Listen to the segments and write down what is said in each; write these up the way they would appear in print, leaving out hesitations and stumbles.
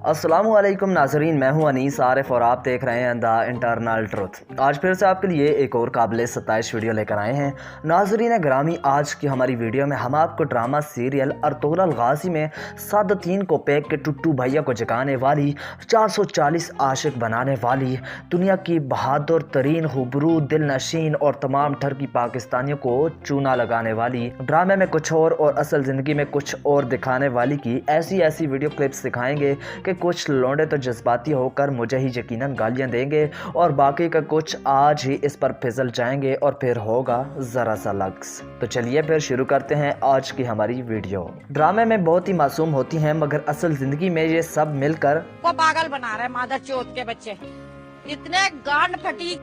अस्सलामुअलैकुम नाजरीन, मैं हूं अनीस आरिफ और आप देख रहे हैं द इंटरनल ट्रुथ। आज फिर से आपके लिए एक और काबिल सताइश वीडियो लेकर आए हैं। नाजरीन ग्रामी, आज की हमारी वीडियो में हम आपको ड्रामा सीरियल अर्तुगरुल गाजी में सादतीन को पैक के टुट्टू भैया को जगाने वाली, 440 आशिक बनाने वाली, दुनिया की बहादुर तरीन हुबरू दिल नशीन और तमाम ठरकी पाकिस्तानियों को चूना लगाने वाली, ड्रामे में कुछ और असल ज़िंदगी में कुछ और दिखाने वाली की ऐसी वीडियो क्लिप्स दिखाएंगे कि कुछ लौंडे तो जज्बाती होकर मुझे ही यकीनन गालियां देंगे और बाकी का कुछ आज ही इस पर फिसल जाएंगे और फिर होगा ज़रा सा लक्स। तो चलिए फिर शुरू करते हैं आज की हमारी वीडियो। ड्रामे में बहुत ही मासूम होती हैं मगर असल ज़िंदगी में ये सब मिलकर को पागल बना रहे मादर चौथ के बच्चे, इतने गांड फटी।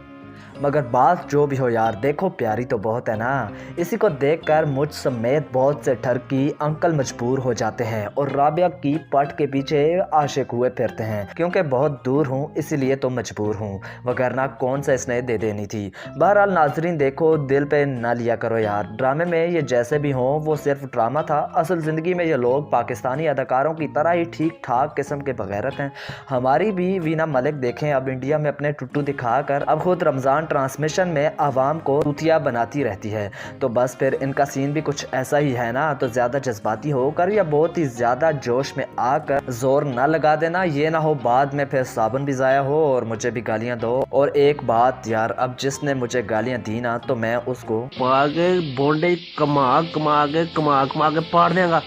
मगर बात जो भी हो यार, देखो प्यारी तो बहुत है ना। इसी को देखकर मुझ समेत बहुत से ठरकी अंकल मजबूर हो जाते हैं और राबिया की पट के पीछे आशिक हुए फिरते हैं, क्योंकि बहुत दूर हूँ इसीलिए तो मजबूर हूँ, वगरना कौन सा इसने दे देनी थी। बहरहाल नाजरीन, देखो दिल पे ना लिया करो यार। ड्रामे में ये जैसे भी हों वो सिर्फ ड्रामा था। असल ज़िंदगी में ये लोग पाकिस्तानी अदाकारों की तरह ही ठीक ठाक किस्म के बगैरत हैं। हमारी भी वीना मलिक देखें, अब इंडिया में अपने टुट्टू दिखाकर अब खुद रमज़ान ट्रांसमिशन में आवाम को तूतिया बनाती रहती है। तो बस फिर इनका सीन भी कुछ ऐसा ही है ना। तो ज़्यादा जज्बाती होकर या बहुत ही ज़्यादा जोश में आकर जोर ना लगा देना, ये ना हो बाद में फिर साबुन भी ज़ाया हो और मुझे भी गालियां दो। और एक बात यार, अब जिसने मुझे गालियां दी ना तो मैं उसको आगे बोंडे कमा के पाड़ देगा।